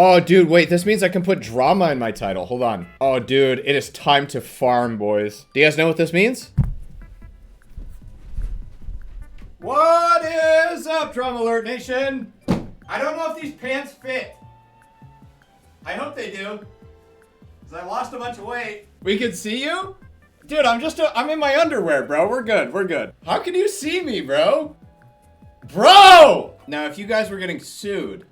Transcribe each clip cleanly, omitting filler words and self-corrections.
Oh, dude, wait, this means I can put drama in my title. Hold on. Oh, dude, it is time to farm, boys. Do you guys know what this means? What is up, Drama Alert Nation? I don't know if these pants fit. I hope they do. Because I lost a bunch of weight. We can see you? Dude, I'm in my underwear, bro. We're good. How can you see me, bro? Bro! Now, if you guys were getting sued,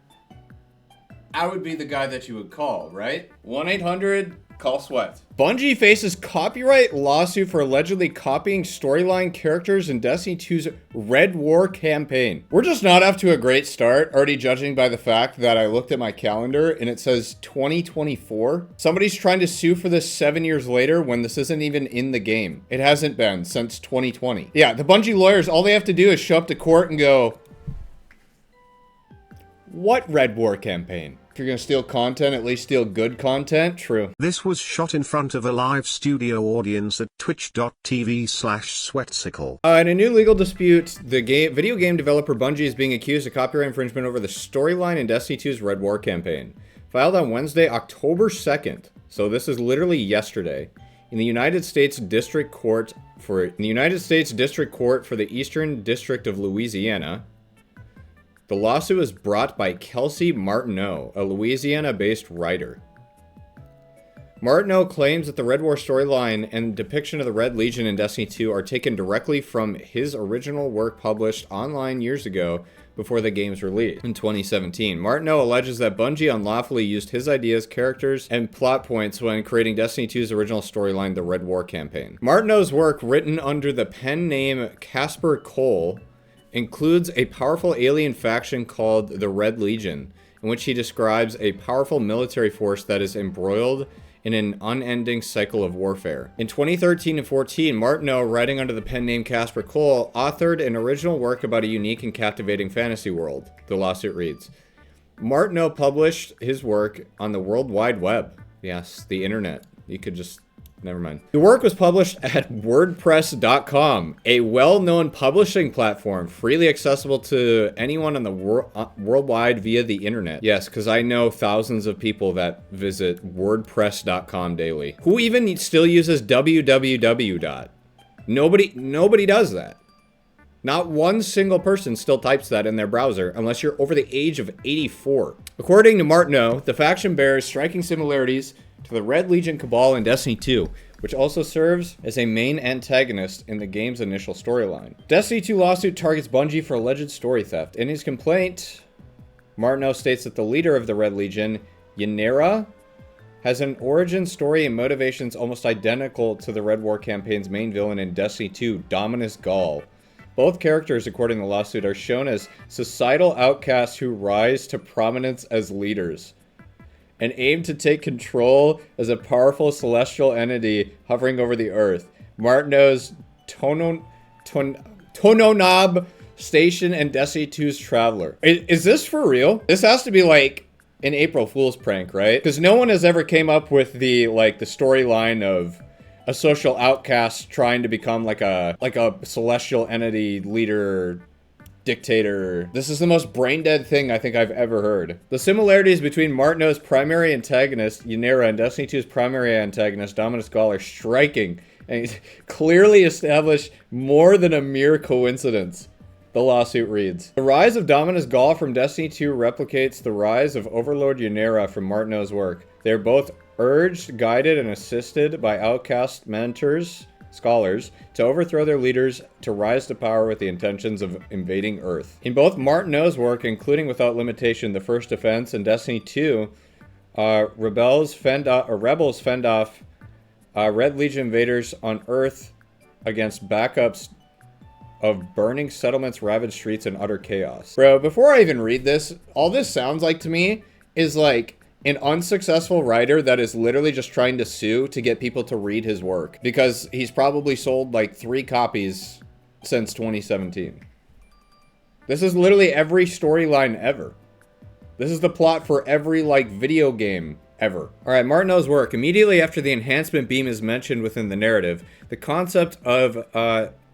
I would be the guy that you would call, right? 1-800-CALL-SWEAT. Bungie faces copyright lawsuit for allegedly copying storyline characters in Destiny 2's Red War campaign. We're just not off to a great start, already judging by the fact that I looked at my calendar and it says 2024. Somebody's trying to sue for this 7 years later when this isn't even in the game. It hasn't been since 2020. Yeah, the Bungie lawyers, all they have to do is show up to court and go, what Red War campaign? If you're gonna steal content, at least steal good content. True. This was shot in front of a live studio audience at twitch.tv/Sweatcicle. In a new legal dispute, the video game developer Bungie is being accused of copyright infringement over the storyline in Destiny 2's Red War campaign. Filed on Wednesday, October 2nd. So this is literally yesterday. In the United States District Court for the Eastern District of Louisiana. The lawsuit was brought by Kelsey Martineau, a Louisiana-based writer. Martineau claims that the Red War storyline and depiction of the Red Legion in Destiny 2 are taken directly from his original work published online years ago before the game's release in 2017. Martineau alleges that Bungie unlawfully used his ideas, characters, and plot points when creating Destiny 2's original storyline, the Red War campaign. Martineau's work, written under the pen name Casper Cole, includes a powerful alien faction called the Red Legion, in which he describes a powerful military force that is embroiled in an unending cycle of warfare. In 2013 and 14, Martineau, writing under the pen name Casper Cole, authored an original work about a unique and captivating fantasy world, the lawsuit reads. Martineau published his work on the World Wide Web. Yes, the internet. You could just... Never mind. The work was published at WordPress.com, a well-known publishing platform freely accessible to anyone on the worldwide via the internet. Yes, because I know thousands of people that visit WordPress.com daily. Who even still uses www. Nobody does that. Not one single person still types that in their browser unless you're over the age of 84. According to Martineau, the faction bears striking similarities to the Red Legion Cabal in Destiny 2, which also serves as a main antagonist in the game's initial storyline. Destiny 2 lawsuit targets Bungie for alleged story theft. In his complaint, Martineau states that the leader of the Red Legion, Ynera, has an origin story and motivations almost identical to the Red War campaign's main villain in Destiny 2, Dominus Gall. Both characters, according to the lawsuit, are shown as societal outcasts who rise to prominence as leaders and aim to take control as a powerful celestial entity hovering over the Earth. Martineau's Tononob station and Destiny 2's Traveler. Is this for real? This has to be like an April Fool's prank, right? Because no one has ever came up with the storyline of a social outcast trying to become like a celestial entity leader, dictator. This is the most brain-dead thing I think I've ever heard. The similarities between Martineau's primary antagonist, Ynera, and Destiny 2's primary antagonist, Dominus Gall, are striking and clearly establish more than a mere coincidence. The lawsuit reads, the rise of Dominus Gall from Destiny 2 replicates the rise of Overlord Ynera from Martineau's work. They are both urged, guided, and assisted by outcast mentors, scholars, to overthrow their leaders to rise to power with the intentions of invading Earth. In both Martineau's work, including without limitation The First Defense and Destiny 2, rebels fend off Red Legion invaders on Earth against backups of burning settlements, ravaged streets, and utter chaos. Bro, before I even read this, all this sounds like to me is like an unsuccessful writer that is literally just trying to sue to get people to read his work, because he's probably sold like 3 copies since 2017. This is literally every storyline ever. This is the plot for every video game ever. All right, Martineau's work. Immediately after the enhancement beam is mentioned within the narrative, the concept of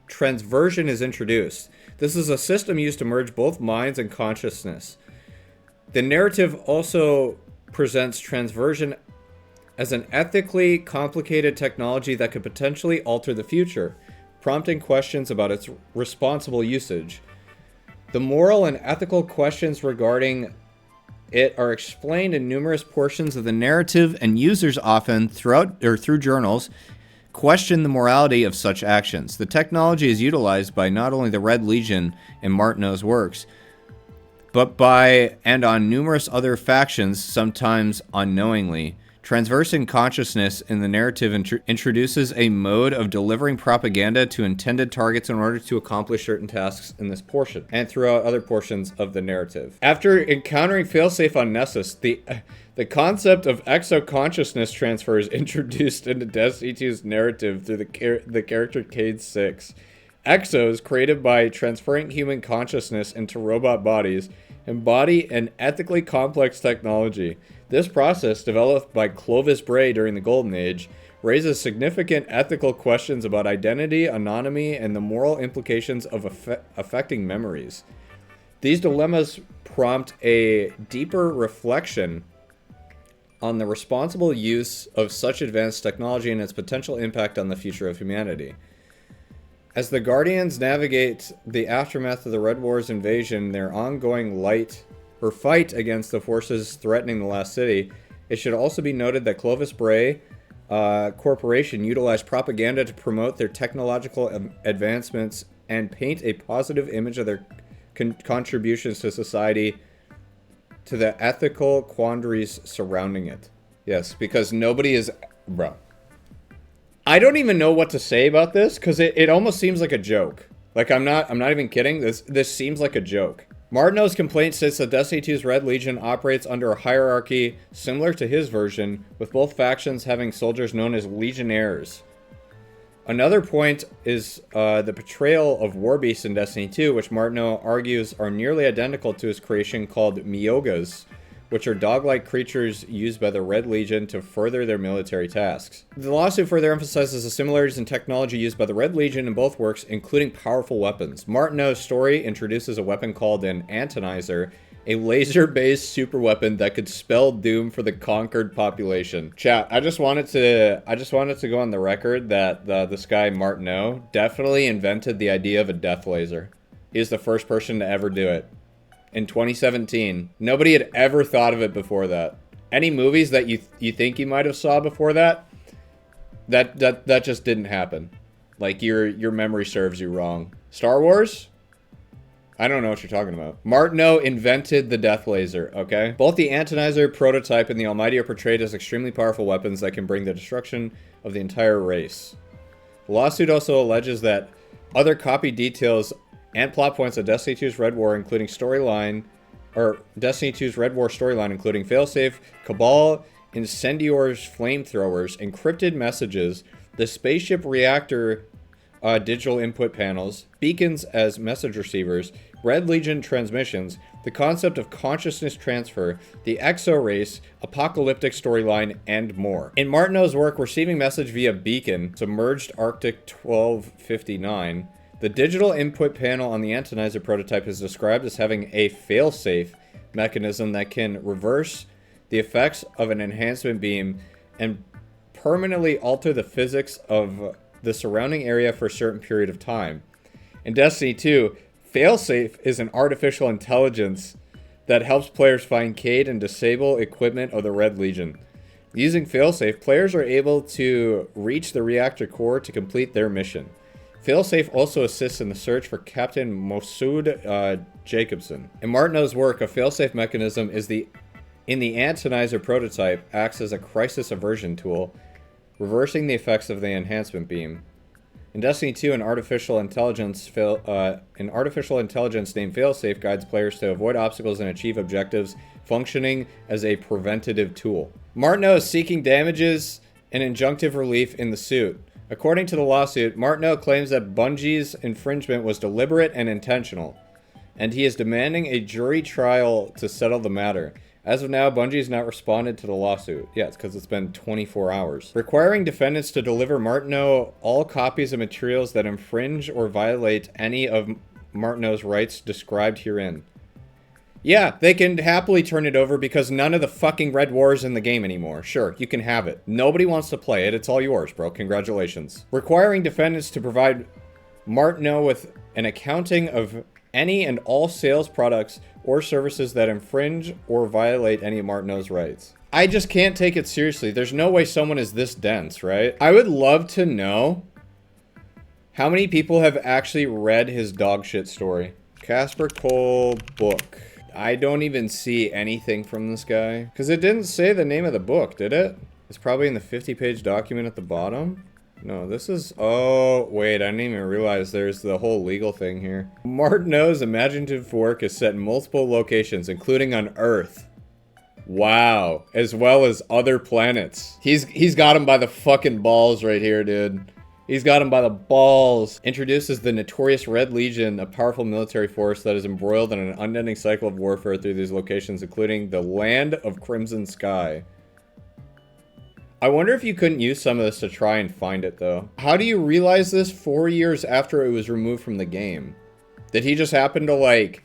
transversion is introduced. This is a system used to merge both minds and consciousness. The narrative also presents transversion as an ethically complicated technology that could potentially alter the future, prompting questions about its responsible usage. The moral and ethical questions regarding it are explained in numerous portions of the narrative, and users often, through journals, question the morality of such actions. The technology is utilized by not only the Red Legion in Martineau's works, but by and on numerous other factions, sometimes unknowingly. Transversing consciousness in the narrative introduces a mode of delivering propaganda to intended targets in order to accomplish certain tasks in this portion, and throughout other portions of the narrative. After encountering failsafe on Nessus, the concept of exo-consciousness transfer is introduced into Destiny 2's narrative through the character Cade 6. Exos, created by transferring human consciousness into robot bodies, embody an ethically complex technology. This process, developed by Clovis Bray during the Golden Age, raises significant ethical questions about identity, anonymity, and the moral implications of affecting memories. These dilemmas prompt a deeper reflection on the responsible use of such advanced technology and its potential impact on the future of humanity. As the Guardians navigate the aftermath of the Red War's invasion, their ongoing fight against the forces threatening the Last City, it should also be noted that Clovis Bray Corporation utilized propaganda to promote their technological advancements and paint a positive image of their contributions to society, to the ethical quandaries surrounding it. Yes, because nobody is... Bro. I don't even know what to say about this, because it almost seems like a joke. Like, I'm not even kidding. This seems like a joke. Martineau's complaint states that Destiny 2's Red Legion operates under a hierarchy similar to his version, with both factions having soldiers known as Legionnaires. Another point is the portrayal of Warbeasts in Destiny 2, which Martineau argues are nearly identical to his creation called Myogas, which are dog-like creatures used by the Red Legion to further their military tasks. The lawsuit further emphasizes the similarities in technology used by the Red Legion in both works, including powerful weapons. Martineau's story introduces a weapon called an Antonizer, a laser-based superweapon that could spell doom for the conquered population. Chat, I just wanted to go on the record that this guy Martineau definitely invented the idea of a death laser. He's the first person to ever do it. In 2017, nobody had ever thought of it before that. Any movies that you think you might have saw before that just didn't happen. Like your memory serves you wrong. Star Wars? I don't know what you're talking about. Martineau invented the death laser, okay? Both the Antonizer prototype and the Almighty are portrayed as extremely powerful weapons that can bring the destruction of the entire race. The lawsuit also alleges that other copy details and plot points of Destiny 2's Red War, including Destiny 2's Red War storyline, including failsafe, Cabal, Incendior's flamethrowers, encrypted messages, the spaceship reactor digital input panels, beacons as message receivers, Red Legion transmissions, the concept of consciousness transfer, the exo race, apocalyptic storyline, and more. In Martineau's work, receiving message via beacon, submerged Arctic 1259, the digital input panel on the Antonizer prototype is described as having a failsafe mechanism that can reverse the effects of an enhancement beam and permanently alter the physics of the surrounding area for a certain period of time. In Destiny 2, failsafe is an artificial intelligence that helps players find Cade and disable equipment of the Red Legion. Using failsafe, players are able to reach the reactor core to complete their mission. Failsafe also assists in the search for Captain Mosood Jacobson. In Martineau's work, a failsafe mechanism in the Antonizer prototype acts as a crisis aversion tool, reversing the effects of the enhancement beam. In Destiny 2, an artificial intelligence named Failsafe guides players to avoid obstacles and achieve objectives, functioning as a preventative tool. Martineau is seeking damages and injunctive relief in the suit. According to the lawsuit, Martineau claims that Bungie's infringement was deliberate and intentional, and he is demanding a jury trial to settle the matter. As of now, Bungie has not responded to the lawsuit. Yeah, it's because it's been 24 hours. Requiring defendants to deliver Martineau all copies of materials that infringe or violate any of Martineau's rights described herein. Yeah, they can happily turn it over because none of the fucking red war is in the game anymore. Sure, you can have it. Nobody wants to play it. It's all yours, bro. Congratulations. Requiring defendants to provide Martineau with an accounting of any and all sales products or services that infringe or violate any of Martineau's rights. I just can't take it seriously. There's no way someone is this dense, right? I would love to know how many people have actually read his dog shit story. Casper Cole book. I don't even see anything from this guy. Because it didn't say the name of the book, did it? It's probably in the 50-page document at the bottom. No, this is... Oh, wait, I didn't even realize there's the whole legal thing here. Martineau's imaginative work is set in multiple locations, including on Earth. Wow. As well as other planets. He's got him by the fucking balls right here, dude. He's got him by the balls. Introduces the notorious Red Legion, a powerful military force that is embroiled in an unending cycle of warfare through these locations, including the Land of Crimson Sky. I wonder if you couldn't use some of this to try and find it, though. How do you realize this 4 years after it was removed from the game? Did he just happen to, like...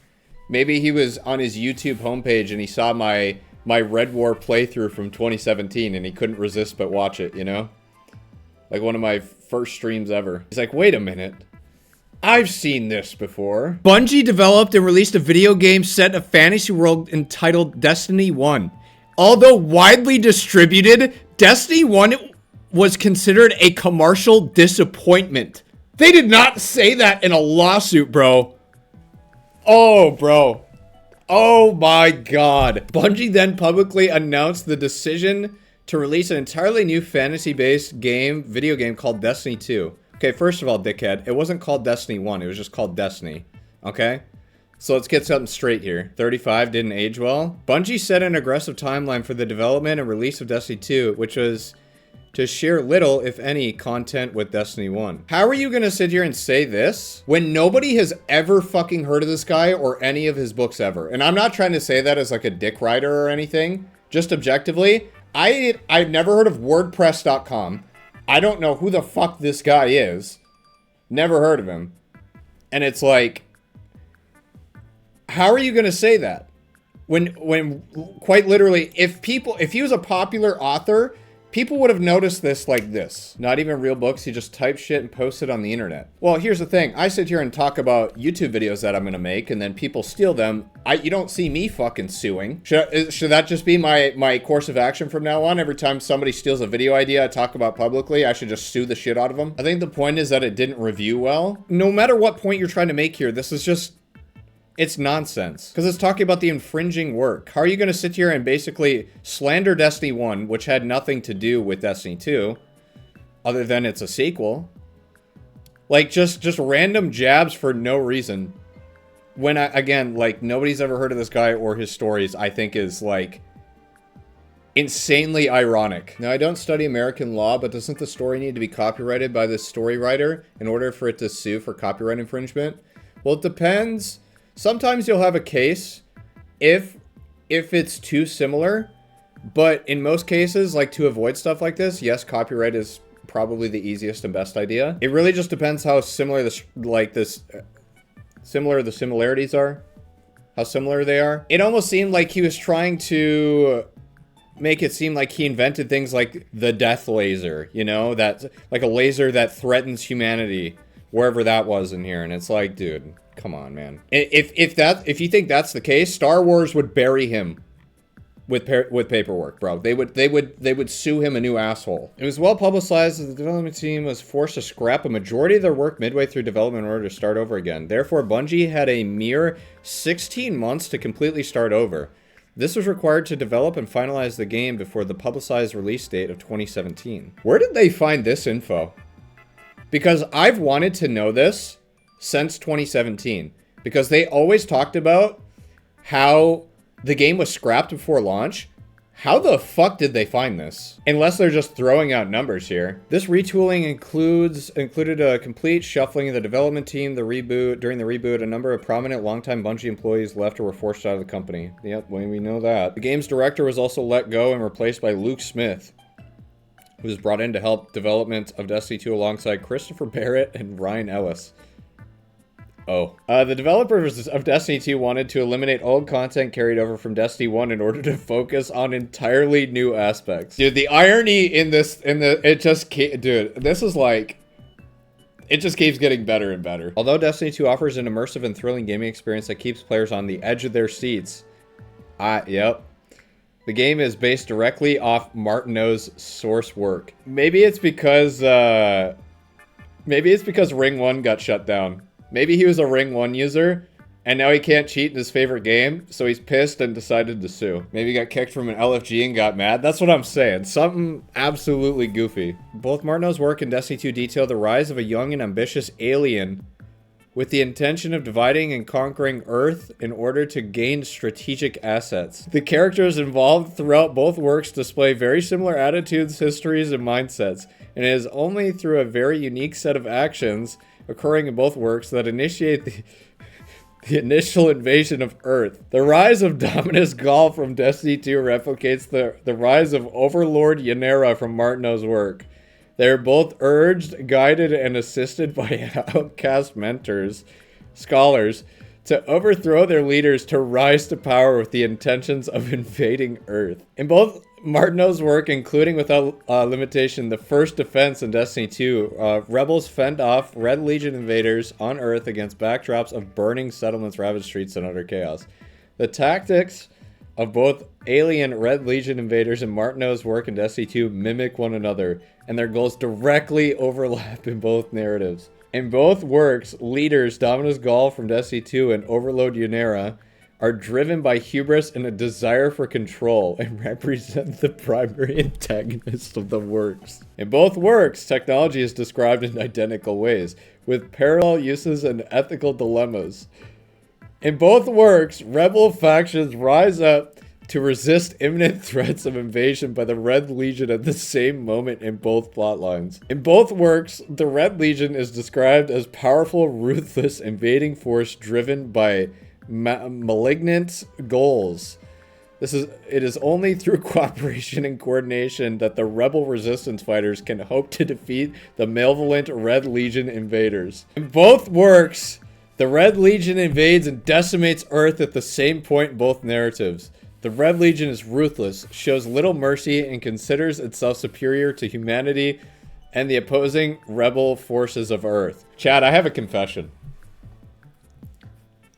Maybe he was on his YouTube homepage and he saw my Red War playthrough from 2017 and he couldn't resist but watch it, you know? Like one of my first streams ever. He's like, wait a minute. I've seen this before. Bungie developed and released a video game set in a fantasy world entitled Destiny 1. Although widely distributed, Destiny 1 was considered a commercial disappointment. They did not say that in a lawsuit, bro. Oh, bro. Oh my god. Bungie then publicly announced the decision to release an entirely new fantasy-based video game called Destiny 2. Okay, first of all, dickhead, it wasn't called Destiny 1, it was just called Destiny. Okay? So let's get something straight here. 35 didn't age well. Bungie set an aggressive timeline for the development and release of Destiny 2, which was to share little, if any, content with Destiny 1. How are you gonna sit here and say this when nobody has ever fucking heard of this guy or any of his books ever? And I'm not trying to say that as like a dick writer or anything. Just objectively, I've never heard of WordPress.com. I don't know who the fuck this guy is. Never heard of him. And it's like, how are you gonna say that? When quite literally, if he was a popular author, people would have noticed this like this. Not even real books, he just types shit and posts it on the internet. Well, here's the thing. I sit here and talk about YouTube videos that I'm gonna make, and then people steal them. You don't see me fucking suing. Should that just be my course of action from now on? Every time somebody steals a video idea I talk about publicly, I should just sue the shit out of them? I think the point is that it didn't review well. No matter what point you're trying to make here, this is just... It's nonsense. Because it's talking about the infringing work. How are you going to sit here and basically slander Destiny 1, which had nothing to do with Destiny 2, other than it's a sequel? Like, just random jabs for no reason. When, again, like, nobody's ever heard of this guy or his stories, I think is, like, insanely ironic. Now, I don't study American law, but doesn't the story need to be copyrighted by the story writer in order for it to sue for copyright infringement? Well, it depends. Sometimes you'll have a case if it's too similar, but in most cases, like to avoid stuff like this, yes, copyright is probably the easiest and best idea. It really just depends how similar the similarities are, how similar they are. It almost seemed like he was trying to make it seem like he invented things like the death laser, you know, that's like a laser that threatens humanity, wherever that was in here, and it's like, dude. Come on, man. If you think that's the case, Star Wars would bury him with paperwork, bro. They would sue him a new asshole. It was well publicized that the development team was forced to scrap a majority of their work midway through development in order to start over again. Therefore, Bungie had a mere 16 months to completely start over. This was required to develop and finalize the game before the publicized release date of 2017. Where did they find this info? Because I've wanted to know this since 2017, because they always talked about how the game was scrapped before launch. How the fuck did they find this? Unless they're just throwing out numbers here. This retooling included a complete shuffling of the development team. During the reboot, a number of prominent longtime Bungie employees left or were forced out of the company. Yep, we know that. The game's director was also let go and replaced by Luke Smith, who was brought in to help development of Destiny 2 alongside Christopher Barrett and Ryan Ellis. The developers of Destiny 2 wanted to eliminate old content carried over from Destiny 1 in order to focus on entirely new aspects. Dude, the irony in this, dude, this is like, it just keeps getting better and better. Although Destiny 2 offers an immersive and thrilling gaming experience that keeps players on the edge of their seats, yep. The game is based directly off Martineau's source work. Maybe it's because Ring 1 got shut down. Maybe he was a Ring 1 user, and now he can't cheat in his favorite game, so he's pissed and decided to sue. Maybe he got kicked from an LFG and got mad. That's what I'm saying. Something absolutely goofy. Both Martineau's work and Destiny 2 detail the rise of a young and ambitious alien with the intention of dividing and conquering Earth in order to gain strategic assets. The characters involved throughout both works display very similar attitudes, histories, and mindsets, and it is only through a very unique set of actions occurring in both works that initiate the initial invasion of Earth. The rise of Dominus Gall from Destiny 2 replicates the rise of Overlord Ynera from Martineau's work. They are both urged, guided, and assisted by outcast mentors, scholars, to overthrow their leaders to rise to power with the intentions of invading Earth. In both Martineau's work, including without limitation the first defense in Destiny 2, rebels fend off Red Legion invaders on Earth against backdrops of burning settlements, ravaged streets, and utter chaos. The tactics of both alien Red Legion invaders and Martineau's work in Destiny 2 mimic one another, and their goals directly overlap in both narratives. In both works, leaders Dominus Gall from Destiny 2 and Overlord Ynera are driven by hubris and a desire for control and represent the primary antagonists of the works. In both works, technology is described in identical ways, with parallel uses and ethical dilemmas. In both works, rebel factions rise up to resist imminent threats of invasion by the Red Legion at the same moment in both plotlines. In both works, the Red Legion is described as powerful, ruthless, invading force driven by malignant goals. It is only through cooperation and coordination that the rebel resistance fighters can hope to defeat the malevolent Red Legion invaders. In both works, the Red Legion invades and decimates Earth at the same point in both narratives. The Red Legion is ruthless, shows little mercy, and considers itself superior to humanity and the opposing rebel forces of Earth. Chad, I have a confession.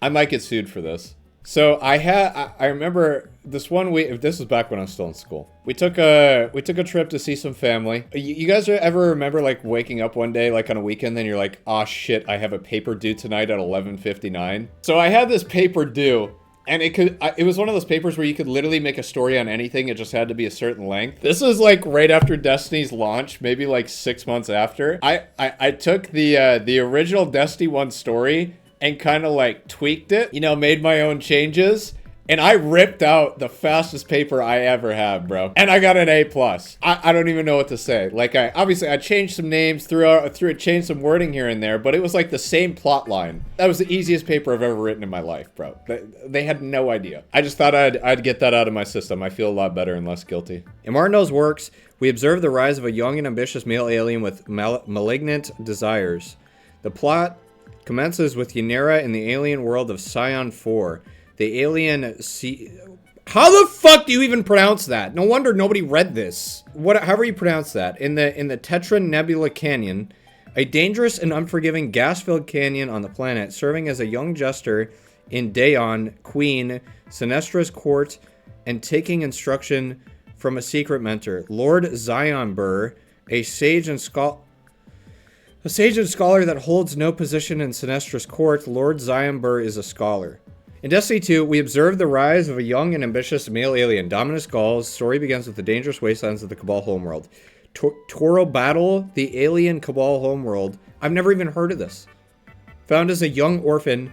I might get sued for this. So I remember this one week. This was back when I was still in school. We took a trip to see some family. You guys ever remember like waking up one day like on a weekend, then you're like, oh shit, I have a paper due tonight at 11:59. So I had this paper due. And it was one of those papers where you could literally make a story on anything. It just had to be a certain length. This is like right after Destiny's launch, maybe like 6 months after. I took the original Destiny 1 story and kind of like tweaked it, you know, made my own changes. And I ripped out the fastest paper I ever have, bro. And I got an A+. I don't even know what to say. Like, I changed some names, changed some wording here and there, but it was like the same plot line. That was the easiest paper I've ever written in my life, bro. They had no idea. I just thought I'd get that out of my system. I feel a lot better and less guilty. In Martineau's works, we observe the rise of a young and ambitious male alien with malignant desires. The plot commences with Ynera in the alien world of Scion 4. The alien how the fuck do you even pronounce that? No wonder nobody read this. However you pronounce that. In the Tetra Nebula Canyon, a dangerous and unforgiving gas-filled canyon on the planet, serving as a young jester in Daon, Queen, Sinestra's court, and taking instruction from a secret mentor, Lord Zionbur, a sage and scholar that holds no position in Sinestra's court. Lord Zionbur is a scholar. In Destiny 2, we observe the rise of a young and ambitious male alien, Dominus Gall's story begins with the dangerous wastelands of the Cabal homeworld. Toro Battle, the alien Cabal homeworld, I've never even heard of this. Found as a young orphan,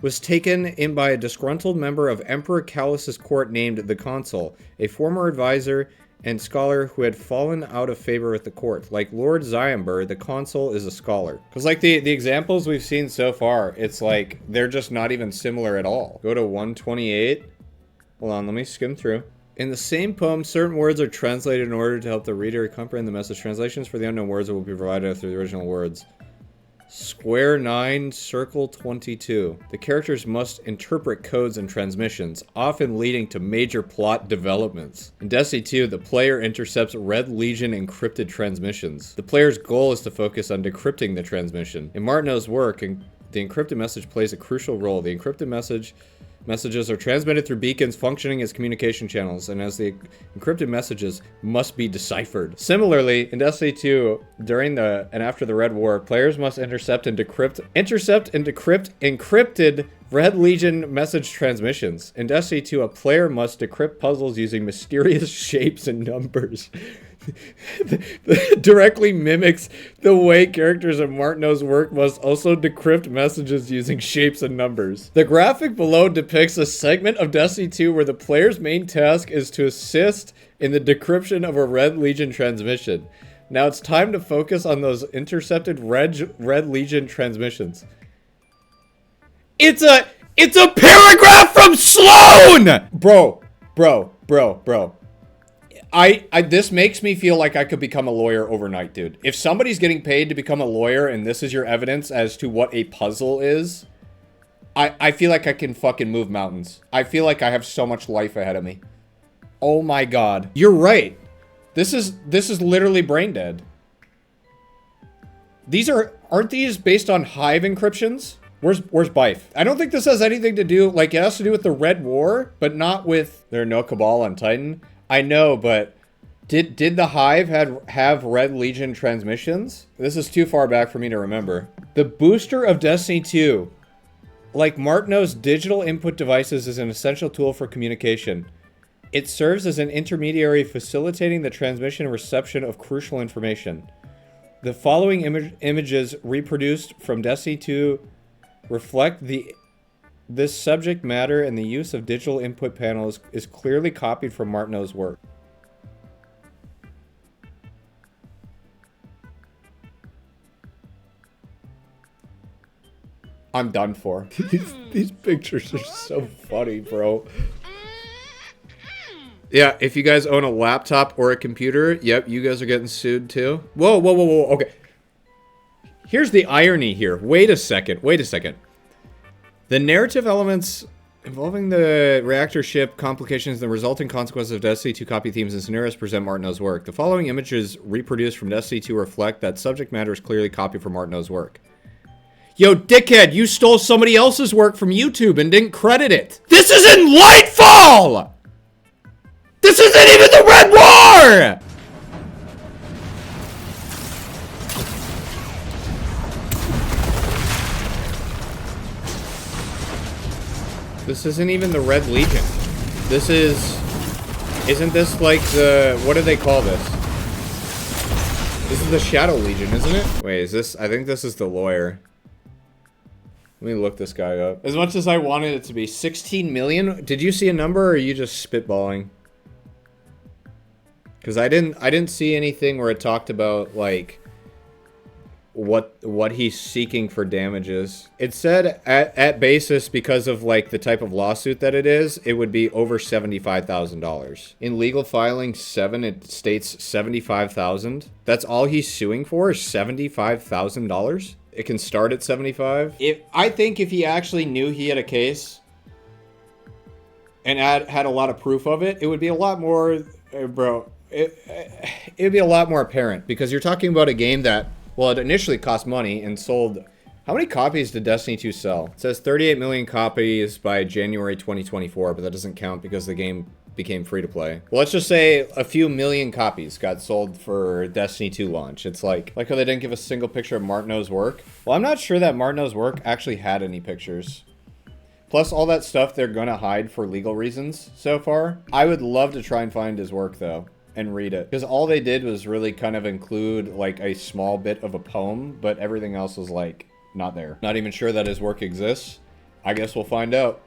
was taken in by a disgruntled member of Emperor Callus's court named the Consul, a former advisor and scholar who had fallen out of favor with the court. Like Lord Zionbur, the Consul is a scholar. Because like the examples we've seen so far, it's like they're just not even similar at all. Go to 128. Hold on, let me skim through. In the same poem, certain words are translated in order to help the reader comprehend the message. Translations for the unknown words will be provided through the original words. Square 9, Circle 22. The characters must interpret codes and transmissions, often leading to major plot developments. In Destiny 2, the player intercepts Red Legion encrypted transmissions. The player's goal is to focus on decrypting the transmission. In Martineau's work, the encrypted message plays a crucial role. The encrypted messages are transmitted through beacons functioning as communication channels, and as the encrypted messages must be deciphered. Similarly, in Destiny 2, during the and after the Red War, players must intercept and decrypt encrypted Red Legion message transmissions. In Destiny 2, a player must decrypt puzzles using mysterious shapes and numbers. Directly mimics the way characters in Martineau's work must also decrypt messages using shapes and numbers. The graphic below depicts a segment of Destiny 2 where the player's main task is to assist in the decryption of a Red Legion transmission. Now it's time to focus on those intercepted Red Legion transmissions. It's a paragraph from Sloan! Bro. This makes me feel like I could become a lawyer overnight, dude. If somebody's getting paid to become a lawyer and this is your evidence as to what a puzzle is, I feel like I can fucking move mountains. I feel like I have so much life ahead of me. Oh my god. You're right. This is literally brain dead. Aren't these based on Hive encryptions? Where's Bife? I don't think this has anything to do, like, it has to do with the Red War, but not with, there are no Cabal on Titan. I know, but did the Hive have Red Legion transmissions? This is too far back for me to remember. The booster of Destiny 2. Like Martineau's digital input devices is an essential tool for communication. It serves as an intermediary facilitating the transmission and reception of crucial information. The following images reproduced from Destiny 2 reflect this subject matter, and the use of digital input panels is clearly copied from Martineau's work. I'm done for. These pictures are so funny, bro. Yeah, if you guys own a laptop or a computer, yep, you guys are getting sued too. Whoa, okay. Here's the irony here. Wait a second. The narrative elements involving the reactor ship, complications, and the resulting consequences of Destiny 2 copy themes and scenarios present Martineau's work. The following images reproduced from Destiny 2 reflect that subject matter is clearly copied from Martineau's work. Yo, dickhead, you stole somebody else's work from YouTube and didn't credit it. This isn't Lightfall! This isn't even the Red War! This isn't even the Red Legion. This isn't this like the, what do they call this? This is the Shadow Legion, isn't it? Wait, is this, I think this is the lawyer. Let me look this guy up. As much as I wanted it to be 16 million, did you see a number or are you just spitballing? Because I didn't see anything where it talked about, like, what he's seeking for damages. It said at basis, because of like the type of lawsuit that it is, it would be over $75,000. In legal filing 7, it states $75,000. That's all he's suing for is $75,000. It can start at 75. I think if he actually knew he had a case and had a lot of proof of it, it would be a lot more, bro. It'd be a lot more apparent, because you're talking about a game that, well, it initially cost money and sold... How many copies did Destiny 2 sell? It says 38 million copies by January 2024, but that doesn't count because the game became free to play. Well, let's just say a few million copies got sold for Destiny 2 launch. It's like how they didn't give a single picture of Martineau's work. Well, I'm not sure that Martineau's work actually had any pictures. Plus, all that stuff they're gonna hide for legal reasons so far. I would love to try and find his work, though, and read it, because all they did was really kind of include like a small bit of a poem, but everything else was like not there. Not even sure that his work exists. I guess we'll find out.